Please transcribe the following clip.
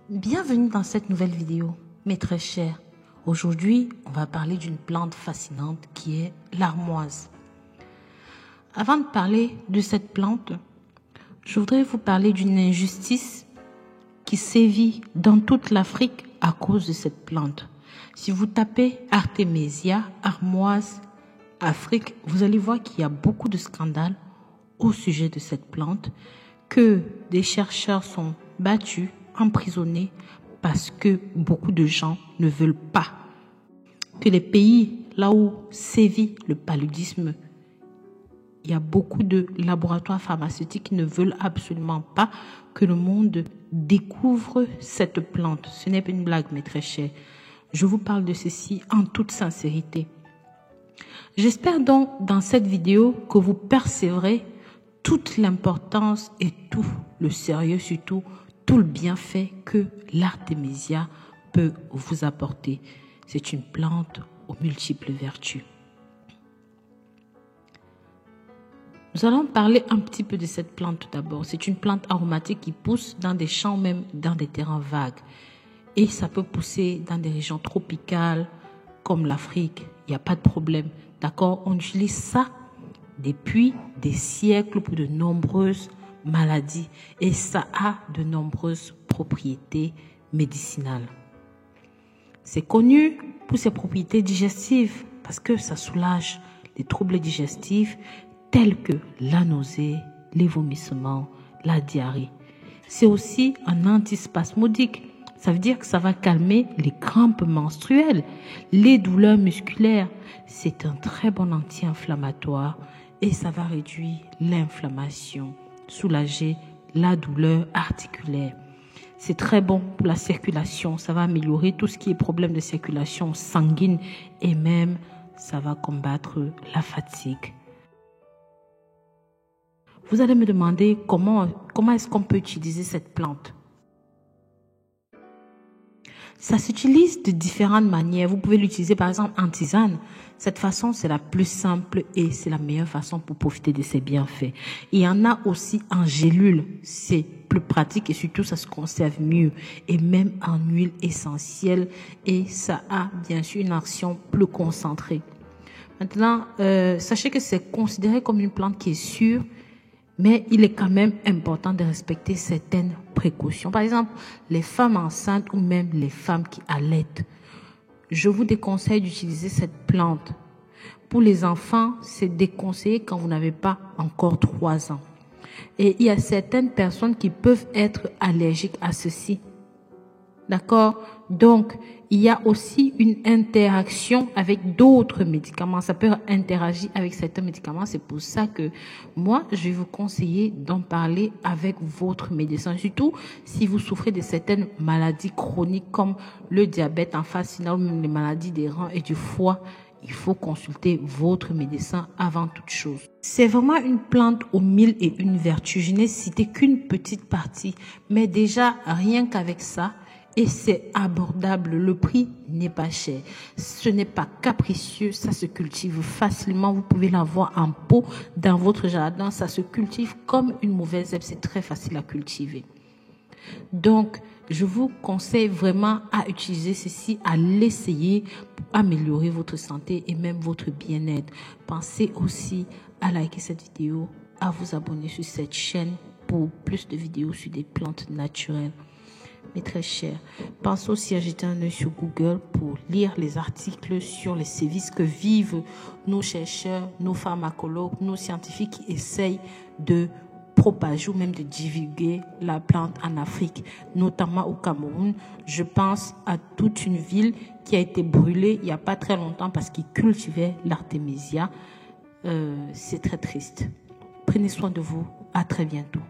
Bienvenue dans cette nouvelle vidéo, mes très chers. Aujourd'hui, on va parler d'une plante fascinante qui est l'armoise. Avant de parler de cette plante, je voudrais vous parler d'une injustice qui sévit dans toute l'Afrique à cause de cette plante. Si vous tapez Artemisia, armoise, Afrique, vous allez voir qu'il y a beaucoup de scandales au sujet de cette plante, que des chercheurs sont battus, emprisonnés, parce que beaucoup de gens ne veulent pas que les pays là où sévit le paludisme, il y a beaucoup de laboratoires pharmaceutiques qui ne veulent absolument pas que le monde découvre cette plante. Ce n'est pas une blague, mes très chers. Je vous parle de ceci en toute sincérité. J'espère donc dans cette vidéo que vous percevrez toute l'importance et tout le sérieux, surtout tout le bienfait que l'Artemisia peut vous apporter. C'est une plante aux multiples vertus. Nous allons parler un petit peu de cette plante tout d'abord. C'est une plante aromatique qui pousse dans des champs, même dans des terrains vagues. Et ça peut pousser dans des régions tropicales comme l'Afrique. Il n'y a pas de problème. D'accord? On utilise ça depuis des siècles pour de nombreuses maladies. Et ça a de nombreuses propriétés médicinales. C'est connu pour ses propriétés digestives parce que ça soulage les troubles digestifs tels que la nausée, les vomissements, la diarrhée. C'est aussi un antispasmodique. Ça veut dire que ça va calmer les crampes menstruelles, les douleurs musculaires. C'est un très bon anti-inflammatoire et ça va réduire l'inflammation, soulager la douleur articulaire. C'est très bon pour la circulation. Ça va améliorer tout ce qui est problème de circulation sanguine et même ça va combattre la fatigue. Vous allez me demander comment est-ce qu'on peut utiliser cette plante. Ça s'utilise de différentes manières. Vous pouvez l'utiliser par exemple en tisane. Cette façon, c'est la plus simple et c'est la meilleure façon pour profiter de ses bienfaits. Il y en a aussi en gélule. C'est plus pratique et surtout, ça se conserve mieux. Et même en huile essentielle. Et ça a bien sûr une action plus concentrée. Maintenant, sachez que c'est considéré comme une plante qui est sûre. Mais il est quand même important de respecter certaines précautions. Par exemple, les femmes enceintes ou même les femmes qui allaitent. Je vous déconseille d'utiliser cette plante. Pour les enfants, c'est déconseillé quand vous n'avez pas encore 3 ans. Et il y a certaines personnes qui peuvent être allergiques à ceci. D'accord? Donc, il y a aussi une interaction avec d'autres médicaments. Ça peut interagir avec certains médicaments. C'est pour ça que moi, je vais vous conseiller d'en parler avec votre médecin. Surtout si vous souffrez de certaines maladies chroniques comme le diabète en phase finale ou même les maladies des reins et du foie. Il faut consulter votre médecin avant toute chose. C'est vraiment une plante aux 1001 vertus. Je n'ai cité qu'une petite partie. Mais déjà, rien qu'avec ça, et c'est abordable, le prix n'est pas cher. Ce n'est pas capricieux, ça se cultive facilement. Vous pouvez l'avoir en pot dans votre jardin. Ça se cultive comme une mauvaise herbe, c'est très facile à cultiver. Donc, je vous conseille vraiment à utiliser ceci, à l'essayer pour améliorer votre santé et même votre bien-être. Pensez aussi à liker cette vidéo, à vous abonner sur cette chaîne pour plus de vidéos sur des plantes naturelles. Mes très chers, pensez aussi à jeter un œil sur Google pour lire les articles sur les sévices que vivent nos chercheurs, nos pharmacologues, nos scientifiques qui essayent de propager ou même de divulguer la plante en Afrique, notamment au Cameroun. Je pense à toute une ville qui a été brûlée il n'y a pas très longtemps parce qu'ils cultivaient l'Artemisia. C'est très triste. Prenez soin de vous. À très bientôt.